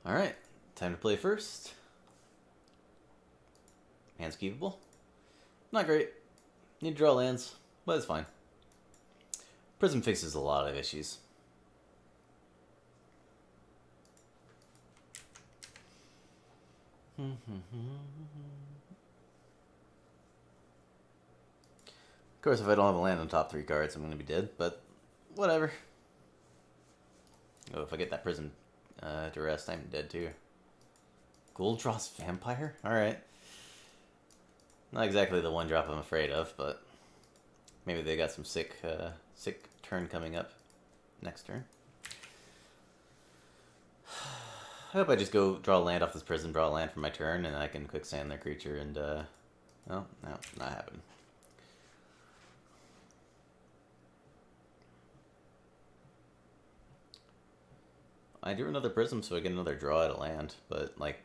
Alright, time to play first. Hand's keepable. Not great. Need to draw lands, but it's fine. Prism fixes a lot of issues. Of course, if I don't have a land on top 3 cards, I'm going to be dead, but whatever. Oh, if I get that Prism to rest, I'm dead too. Goldross Vampire? Alright. Not exactly the one drop I'm afraid of, but maybe they got some sick turn coming up next turn. I hope I just go draw a land off this prison, draw a land for my turn, and I can quicksand their creature and, well, no, not happening. I drew another prism so I get another draw at a land, but, like,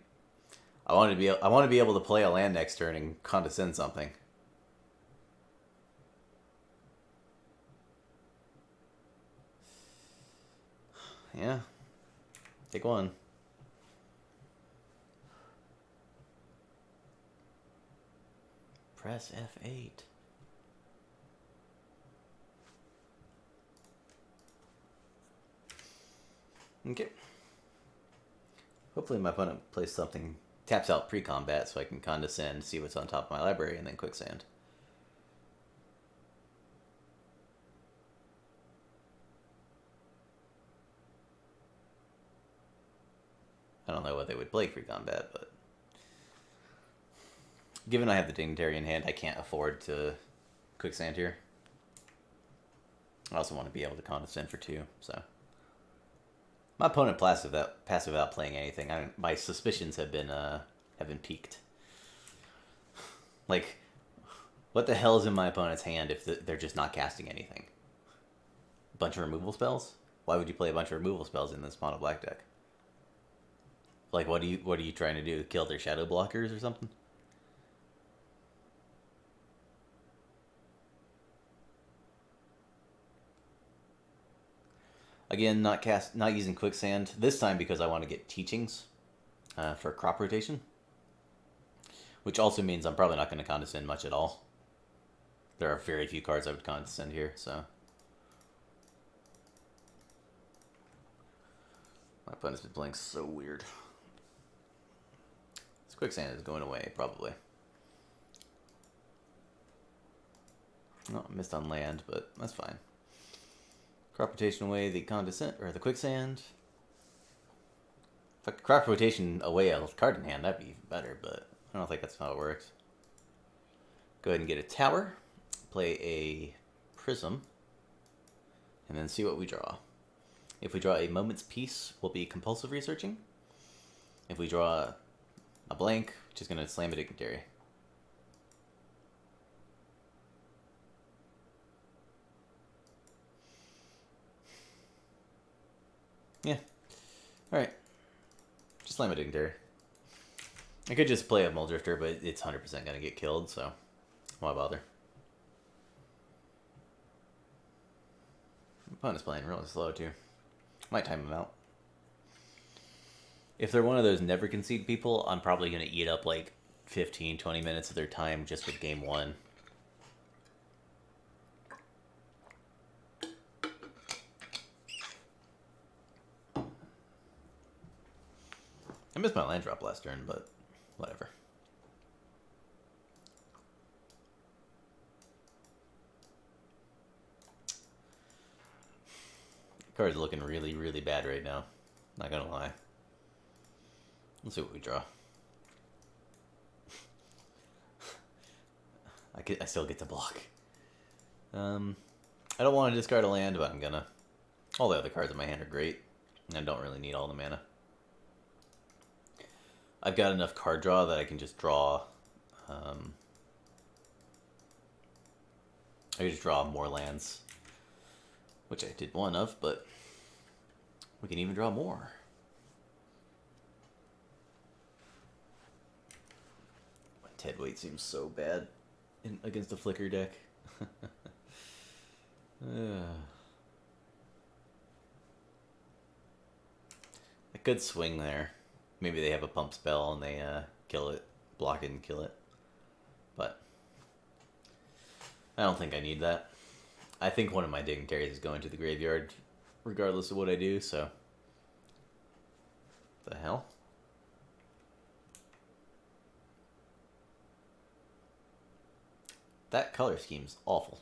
I want to be able to play a land next turn and condescend something. Yeah. Take one. Press F8. Okay. Hopefully my opponent plays something, taps out pre-combat so I can condescend, see what's on top of my library, and then quicksand. I don't know what they would play pre-combat, but given I have the Dignitary in hand, I can't afford to quicksand here. I also want to be able to condescend for 2, so... My opponent passive without playing anything. My suspicions have been piqued. Like, what the hell is in my opponent's hand if they're just not casting anything? A bunch of removal spells? Why would you play a bunch of removal spells in this mono black deck? Like, what are you trying to do? Kill their shadow blockers or something? Again, not using quicksand this time because I want to get teachings for crop rotation, which also means I'm probably not going to condescend much at all. There are very few cards I would condescend here, so my opponent's been playing so weird. This quicksand is going away probably. No, I missed on land, but that's fine. Crop rotation away the condescend or the quicksand. If I could crop rotation away a card in hand, that'd be better, but I don't think that's how it works. Go ahead and get a tower, play a prism, and then see what we draw. If we draw a moment's peace, we'll be compulsive researching. If we draw a blank, which is going to slam a dignitary. Yeah. Alright. Just slam a dignitary. I could just play a Muldrifter, but it's 100% going to get killed, so why bother? My opponent's playing really slow, too. Might time him out. If they're one of those never concede people, I'm probably going to eat up like 15, 20 minutes of their time just with game 1. I missed my land drop last turn, but whatever. The card's looking really, really bad right now. Not gonna lie. Let's see what we draw. I still get to block. I don't want to discard a land, but I'm gonna. All the other cards in my hand are great, and I don't really need all the mana. I've got enough card draw that I can just draw. I can just draw more lands, which I did one of, but we can even draw more. My Ted weight seems so bad against a flicker deck. A good swing there. Maybe they have a pump spell and they kill it, block it and kill it. But I don't think I need that. I think one of my dignitaries is going to the graveyard regardless of what I do, so... The hell? That color scheme's awful.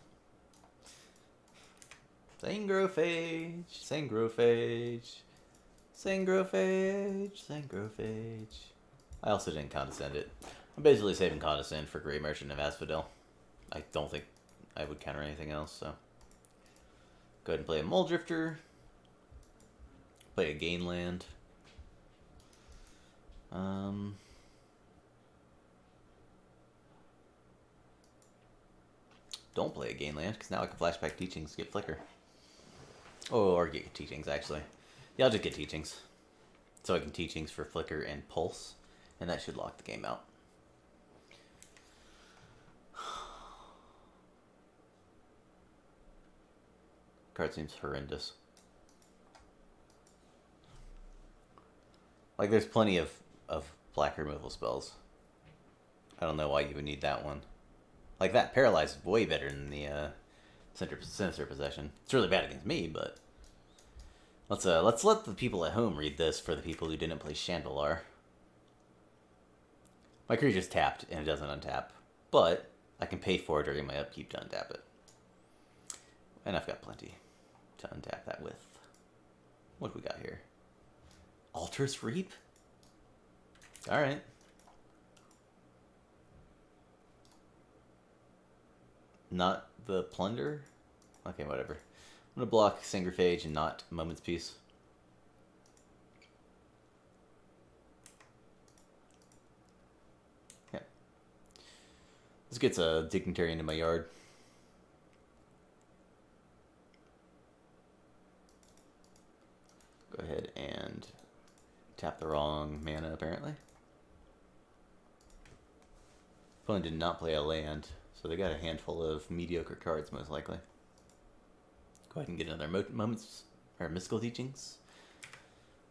Sangrophage, Sangrophage, Sangrophage, Sangrophage. I also didn't condescend it. I'm basically saving condescend for Grey Merchant of Asphodel. I don't think I would counter anything else, so... Go ahead and play a Muldrifter. Play a Gainland. Don't play a Gainland, because now I can flashback Teachings, get Flicker. Oh, or get Teachings, actually. Yeah, I'll just get Teachings. So I can Teachings for Flicker and Pulse, and that should lock the game out. Card seems horrendous. Like, there's plenty of black removal spells. I don't know why you would need that one. Like, that Paralyze is way better than the Sinister Possession. It's really bad against me, but... Let's let the people at home read this for the people who didn't play Chandelar. My creature's tapped, and it doesn't untap. But I can pay for it during my upkeep to untap it. And I've got plenty to untap that with. What do we got here? Altar's Reap? Alright. Not the Plunder? Okay, whatever. I'm going to block Sangrophage and not Moment's Peace. Yeah. This gets a Dignitary into my yard. Go ahead and tap the wrong mana, apparently. Opponent did not play a land, so they got a handful of mediocre cards, most likely. Go ahead and get another Moments, or Mystical Teachings.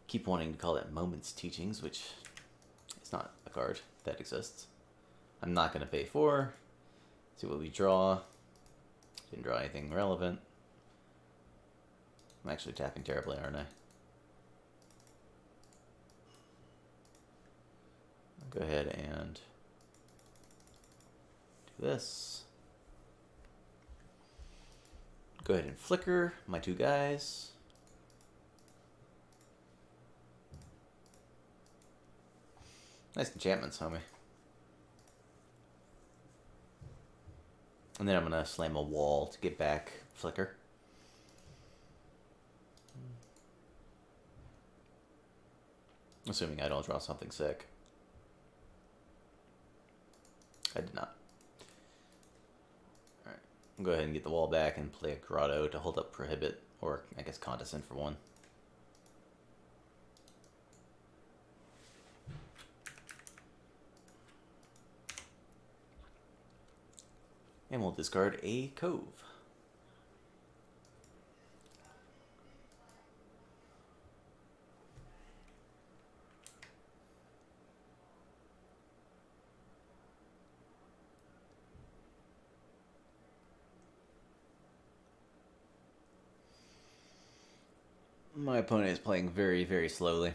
Keep wanting to call it Moments Teachings, which is not a card that exists. I'm not going to pay 4. See what we draw. Didn't draw anything relevant. I'm actually tapping terribly, aren't I? Go ahead and do this. Go ahead and Flicker my 2 guys. Nice enchantments, homie. And then I'm going to slam a wall to get back Flicker. Assuming I don't draw something sick. I did not. Alright. Go ahead and get the wall back and play a Grotto to hold up Prohibit, or I guess Condescend for 1. And we'll discard a Cove. My opponent is playing very, very slowly.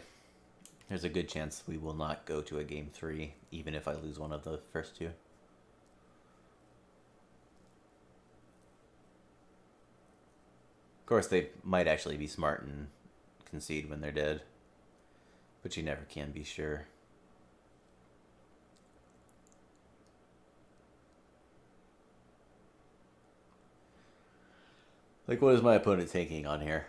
There's a good chance we will not go to a game 3, even if I lose one of the first 2. Of course, they might actually be smart and concede when they're dead, but you never can be sure. Like, what is my opponent thinking on here?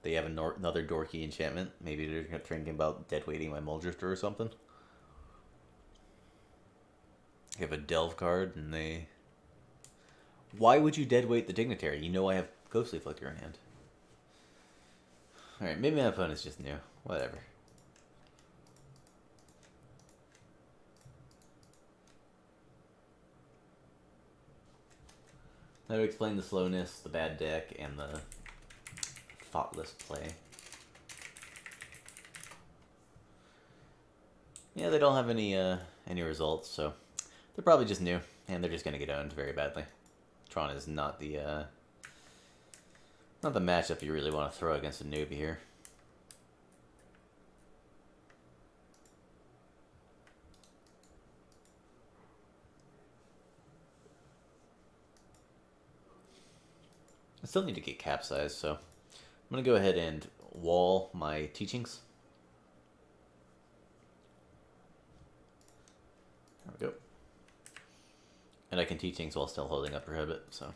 They have another dorky enchantment. Maybe they're thinking about deadweighting my Muldrifter or something. You have a Delve card, and they... Why would you deadweight the Dignitary? You know I have Ghostly Flicker in hand. Alright, maybe my opponent's just new. Whatever. That would explain the slowness, the bad deck, and the thoughtless play. Yeah, they don't have any results, so they're probably just new, and they're just gonna get owned very badly. Tron is not the matchup you really want to throw against a newbie here. I still need to get capsized, so I'm gonna go ahead and wall my teachings. There we go. And I can teachings while still holding up prohibit, so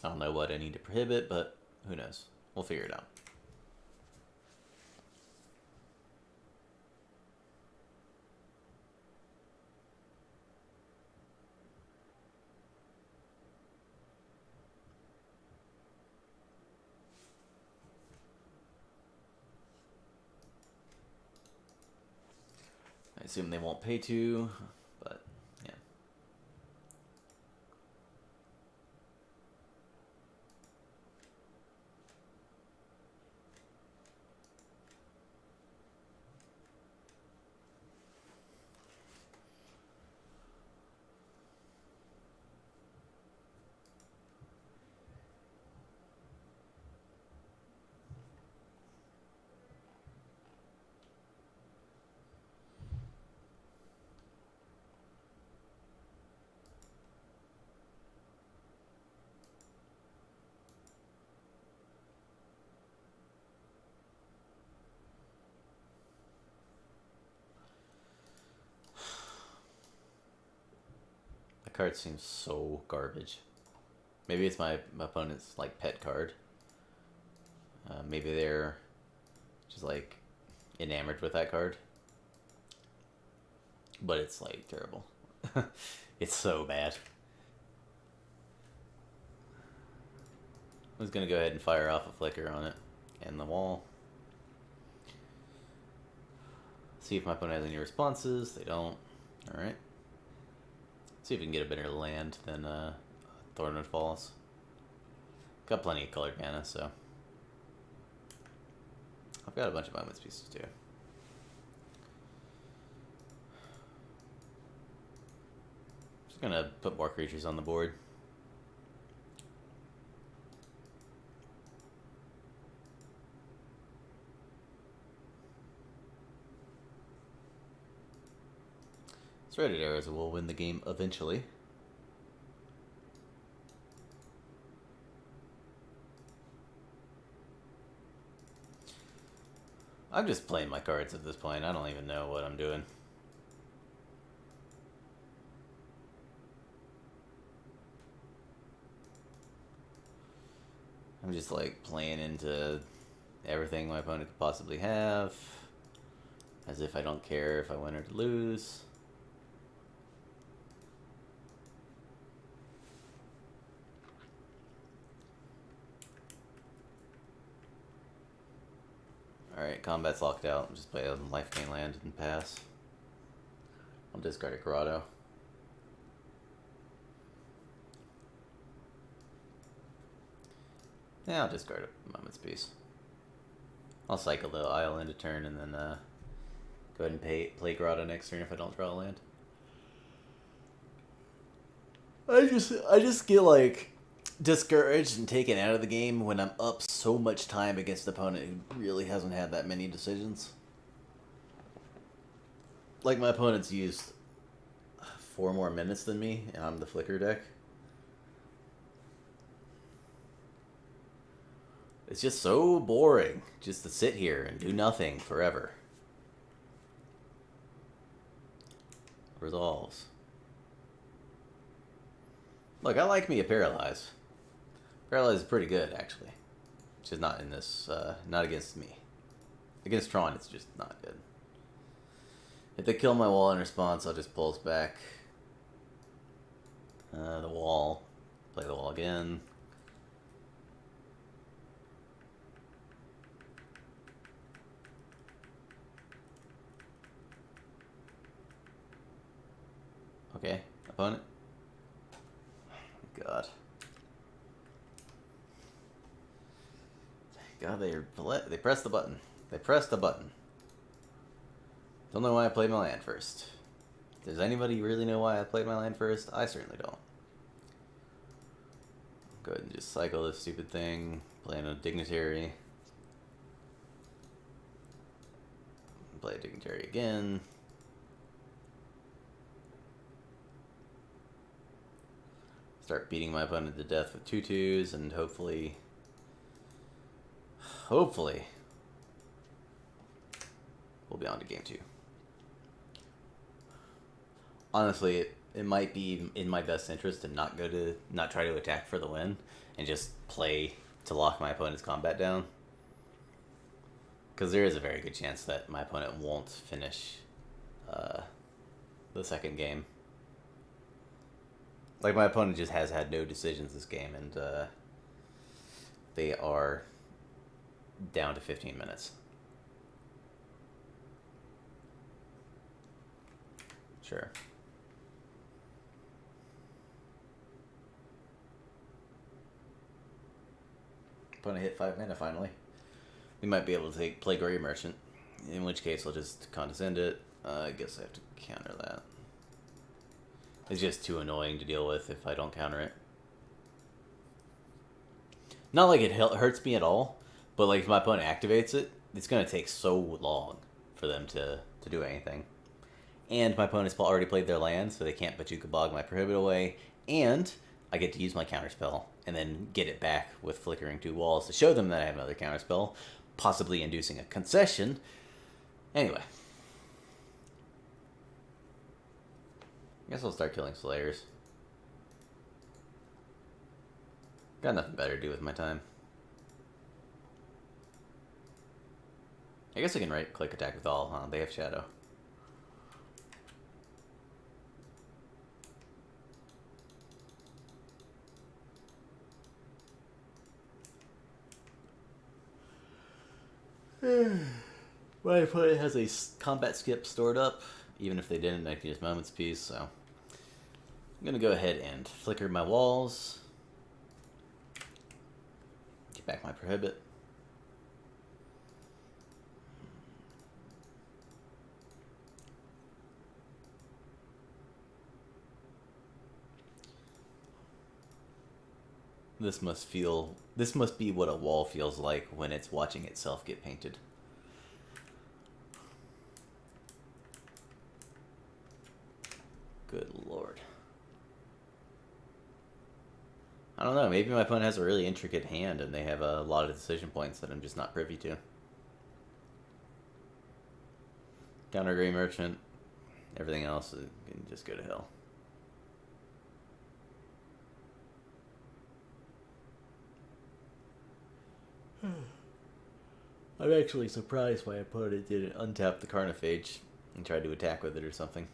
I don't know what I need to prohibit, but who knows? We'll figure it out. I assume they won't pay to, but yeah. That card seems so garbage. Maybe it's my opponent's like pet card. Maybe they're just like enamored with that card. But it's like terrible. It's so bad. I'm just gonna go ahead and fire off a flicker on it and the wall. See if my opponent has any responses. They don't. Alright. See if we can get a better land than Thornwood Falls. Got plenty of colored mana, so I've got a bunch of moments pieces too. Just gonna put more creatures on the board. Threaded Arrows will win the game eventually. I'm just playing my cards at this point. I don't even know what I'm doing. I'm just like playing into everything my opponent could possibly have, as if I don't care if I win or lose. Alright, combat's locked out. Just play a life gain land and pass. I'll discard a Grotto. Yeah, I'll discard a Moment's Peace. I'll cycle the Isle into turn and then go ahead and play Grotto next turn if I don't draw a land. I just get like discouraged and taken out of the game when I'm up so much time against an opponent who really hasn't had that many decisions. Like my opponent's used 4 more minutes than me and I'm the flicker deck. It's just so boring just to sit here and do nothing forever. Resolves. Look, I like me a Paralyze. Paralyze is pretty good, actually. Just not in this, not against me. Against Tron, it's just not good. If they kill my wall in response, I'll just pulse back the wall. Play the wall again. Okay, opponent. God. God, they pressed the button. They pressed the button. Don't know why I played my land first. Does anybody really know why I played my land first? I certainly don't. Go ahead and just cycle this stupid thing. Play in a dignitary. Play a dignitary again. Start beating my opponent to death with 2/2s and hopefully we'll be on to game 2. Honestly, it might be in my best interest to not try to attack for the win and just play to lock my opponent's combat down. Because there is a very good chance that my opponent won't finish the second game. Like, my opponent just has had no decisions this game, and they are down to 15 minutes. Sure. Opponent hit 5 mana finally. We might be able to play Grey Merchant, in which case I'll just condescend it. I guess I have to counter that. It's just too annoying to deal with if I don't counter it. Not like it hurts me at all, but like if my opponent activates it, it's going to take so long for them to do anything. And my opponent's already played their land, so they can't Bojuka Bog my Prohibit away, and I get to use my counterspell and then get it back with Flickering 2 Walls to show them that I have another counterspell, possibly inducing a concession. Anyway. I guess I'll start killing Slayers. Got nothing better to do with my time. I guess I can right-click attack with all, huh? They have Shadow. My opponent has a combat skip stored up. Even if they didn't, I can use Moment's Peace, so I'm going to go ahead and flicker my walls. Get back my Prohibit. This must be what a wall feels like when it's watching itself get painted. Good lord. I don't know, maybe my opponent has a really intricate hand and they have a lot of decision points that I'm just not privy to. Counter Grey Merchant. Everything else can just go to hell. I'm actually surprised my opponent didn't untap the Carnophage and tried to attack with it or something.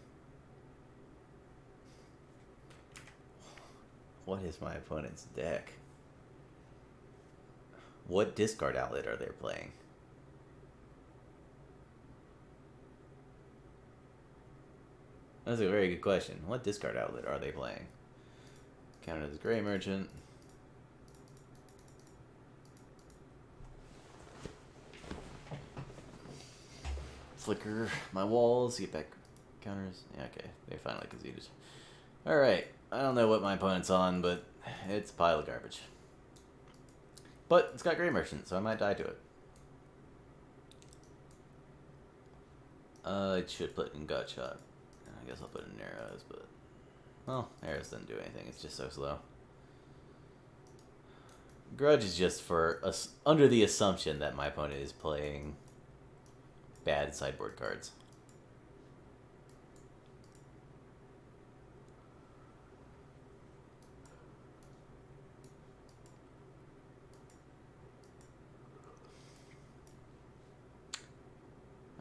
What is my opponent's deck? What discard outlet are they playing? That's a very good question. What discard outlet are they playing? Counter this Grey Merchant. Flicker my walls, get back counters. Yeah, okay, they finally conceded. Alright, I don't know what my opponent's on, but it's a pile of garbage. But it's got Grey Merchant, so I might die to it. I should put in Gut Shot. I guess I'll put in Arrows, but... well, Arrows doesn't do anything, it's just so slow. Grudge is just for us under the assumption that my opponent is playing bad sideboard cards.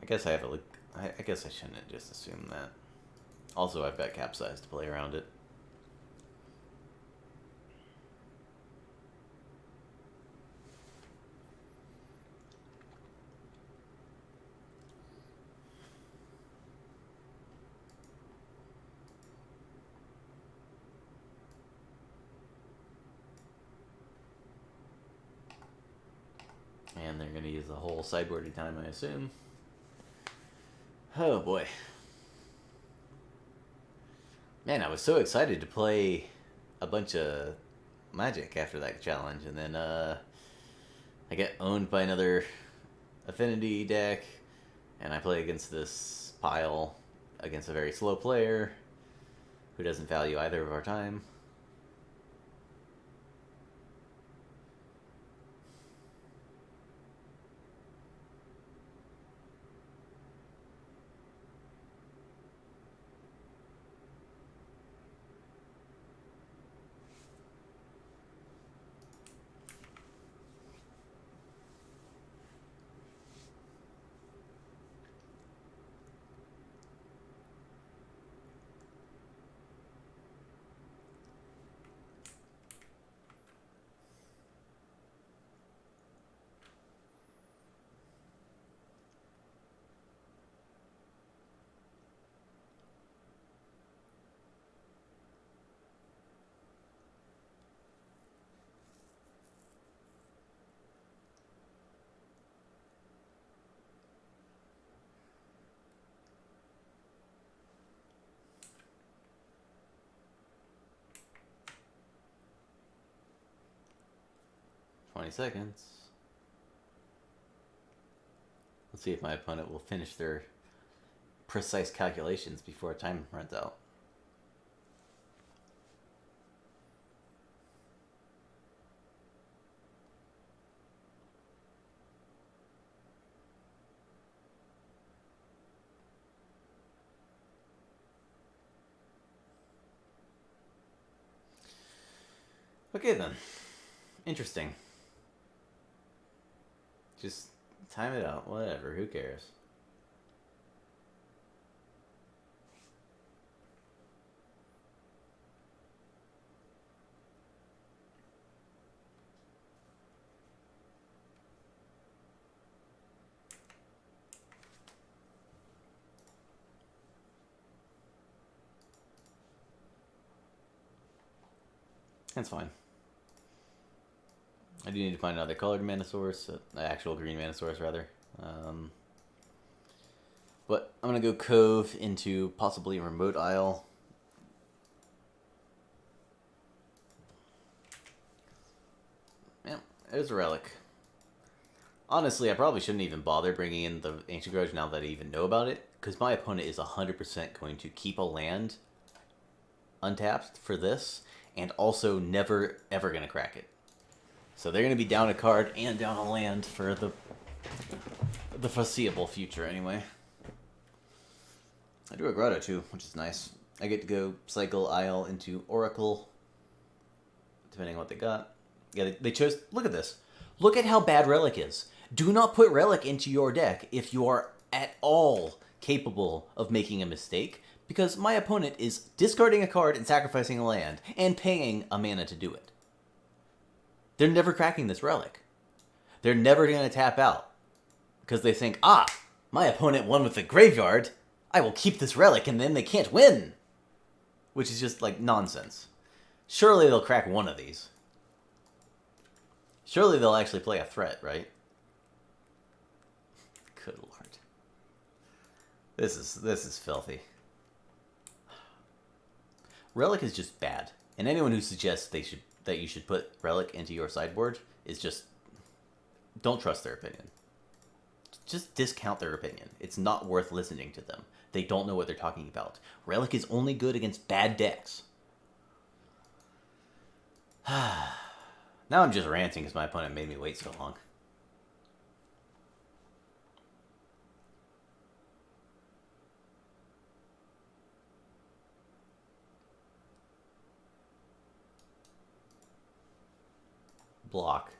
I guess I have a look. I guess I shouldn't just assume that. Also, I've got Capsize to play around it. And they're going to use the whole sideboarding time, I assume. Oh boy. Man, I was so excited to play a bunch of Magic after that challenge, and then I get owned by another Affinity deck, and I play against this pile against a very slow player who doesn't value either of our time. Seconds. Let's see if my opponent will finish their precise calculations before time runs out. Okay then. Interesting. Just time it out. Whatever. Who cares? That's fine. I do need to find another colored mana source, actual green mana source rather. But I'm gonna go Cove into possibly Remote Isle. Yeah, there's a Relic. Honestly, I probably shouldn't even bother bringing in the Ancient Grudge now that I even know about it, because my opponent is 100% going to keep a land untapped for this, and also never ever gonna crack it. So they're going to be down a card and down a land for the foreseeable future, anyway. I do a Grotto, too, which is nice. I get to go cycle Isle into Oracle, depending on what they got. Yeah, they chose... Look at this. Look at how bad Relic is. Do not put Relic into your deck if you are at all capable of making a mistake, because my opponent is discarding a card and sacrificing a land, and paying a mana to do it. They're never cracking this Relic. They're never going to tap out. Because they think, my opponent won with the graveyard. I will keep this Relic and then they can't win. Which is just like nonsense. Surely they'll crack one of these. Surely they'll actually play a threat, right? Good lord. This is filthy. Relic is just bad. And anyone who suggests that you should put Relic into your sideboard is just... Don't trust their opinion. Just discount their opinion. It's not worth listening to them. They don't know what they're talking about. Relic is only good against bad decks. Now I'm just ranting because my opponent made me wait so long. Block.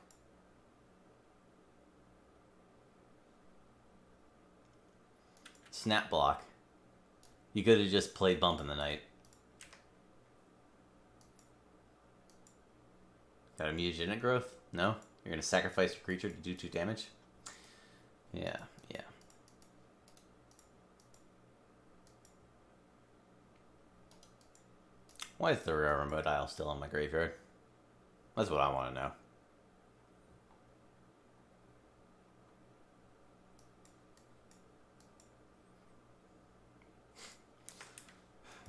Snap block. You could have just played Bump in the Night. Got a mutagenic growth? No? You're going to sacrifice your creature to do 2 damage? Yeah, yeah. Why is the Remote Isle still in my graveyard? That's what I want to know.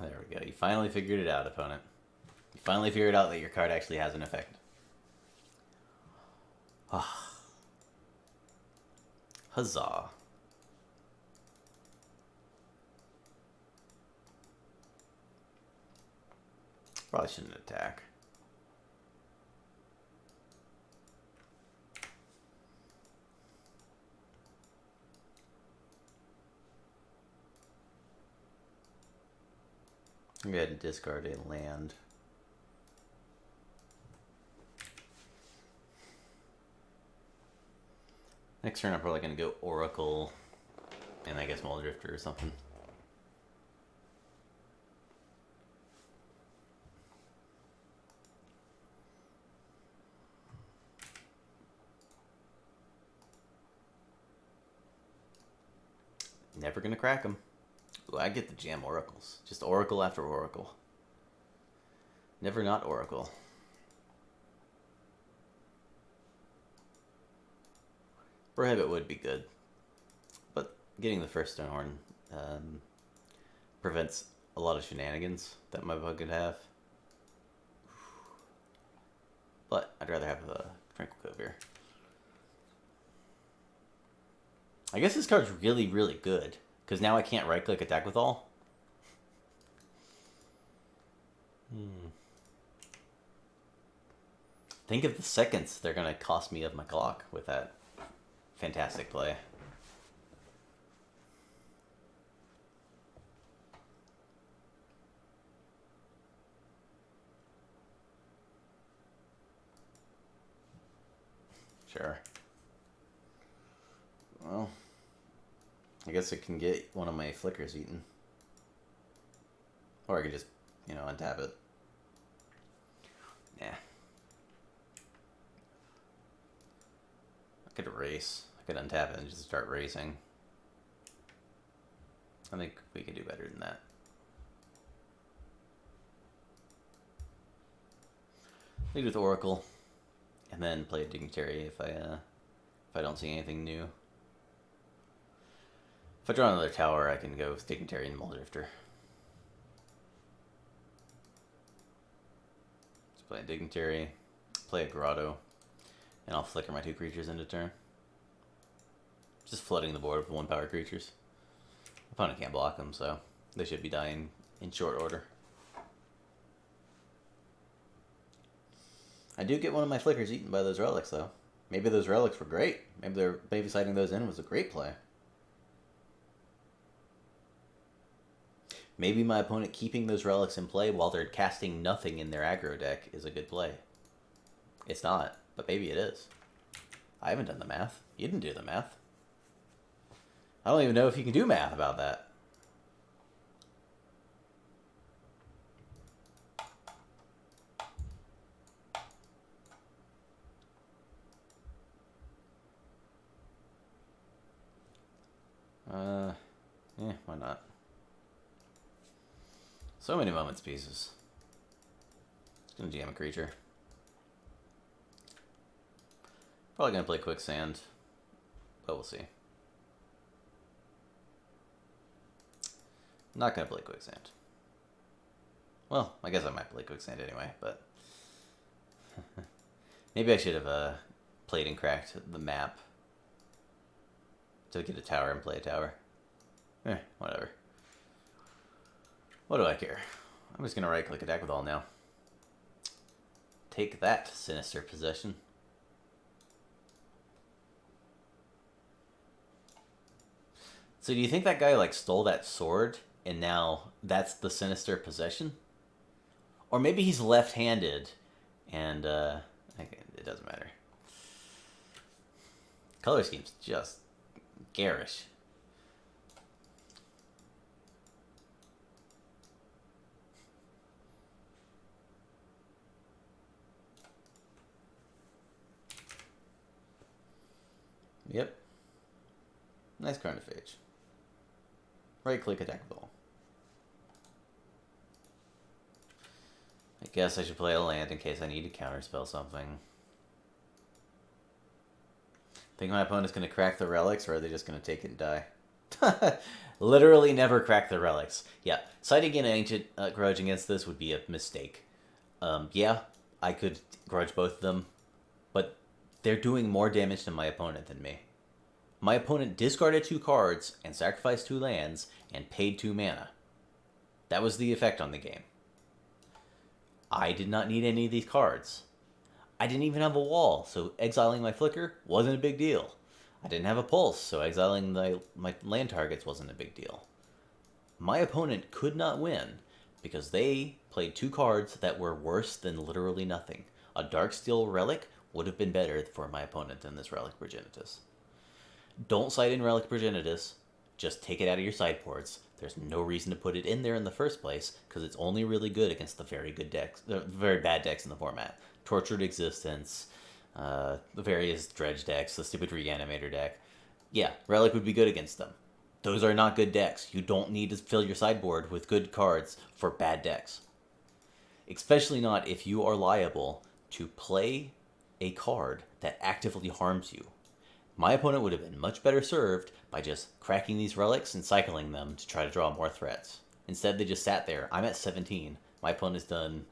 There we go. You finally figured it out, opponent. You finally figured out that your card actually has an effect. Ah. Huzzah. Probably shouldn't attack. Go ahead and discard a land. Next turn, I'm probably going to go Oracle, and I guess Muldrifter or something. Never going to crack them. Ooh, I get the jam Oracles. Just Oracle after Oracle. Never not Oracle. Prohibit would be good, but getting the first Stonehorn prevents a lot of shenanigans that my bug could have. But I'd rather have a Tranquil Cove here. I guess this card's really, really good, because now I can't right-click attack with all. Think of the seconds they're going to cost me of my clock with that fantastic play. Sure. Well, I guess it can get one of my flickers eaten. Or I could just, untap it. Yeah. I could erase. I could untap it and just start racing. I think we could do better than that. Lead with Oracle, and then play a Dignitary if I don't see anything new. If I draw another tower, I can go with Dignitary and Muldrifter. Let's play a Dignitary, play a Grotto, and I'll flicker my 2 creatures into turn. Just flooding the board with 1-power creatures. Opponent can't block them, so they should be dying in short order. I do get one of my flickers eaten by those relics, though. Maybe those relics were great. Maybe sighting those in was a great play. Maybe my opponent keeping those relics in play while they're casting nothing in their aggro deck is a good play. It's not, but maybe it is. I haven't done the math. You didn't do the math. I don't even know if you can do math about that. Why not? So many moments pieces. It's gonna jam a creature. Probably gonna play Quicksand, but we'll see. Not gonna play Quicksand. Well, I guess I might play Quicksand anyway, but maybe I should have played and cracked the map to get a tower and play a tower. Whatever. What do I care? I'm just gonna right-click attack with all now. Take that, Sinister Possession. So do you think that guy stole that sword and now that's the Sinister Possession? Or maybe he's left-handed and it doesn't matter. Color scheme's just garish. Yep. Nice Carnifage. Right-click attack with all. I guess I should play a land in case I need to counterspell something. Think my opponent's going to crack the relics, or are they just going to take it and die? Literally never crack the relics. Yeah, citing an ancient grudge against this would be a mistake. Yeah, I could grudge both of them, but they're doing more damage to my opponent than me. My opponent discarded 2 cards and sacrificed 2 lands and paid 2 mana. That was the effect on the game. I did not need any of these cards. I didn't even have a wall, so exiling my Flicker wasn't a big deal. I didn't have a Pulse, so exiling my land targets wasn't a big deal. My opponent could not win because they played 2 cards that were worse than literally nothing. A Darksteel Relic would have been better for my opponent than this Relic Progenitus. Don't cite in Relic Progenitus. Just take it out of your sideboards. There's no reason to put it in there in the first place because it's only really good against the very good decks, the very bad decks in the format. Tortured Existence, the various Dredge decks, the stupid Reanimator deck. Yeah, Relic would be good against them. Those are not good decks. You don't need to fill your sideboard with good cards for bad decks. Especially not if you are liable to play a card that actively harms you. My opponent would have been much better served by just cracking these relics and cycling them to try to draw more threats. Instead, they just sat there. I'm at 17. My opponent's done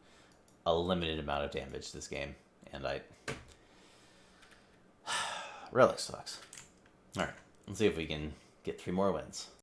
a limited amount of damage this game, and Relic sucks. Alright, let's see if we can get 3 more wins.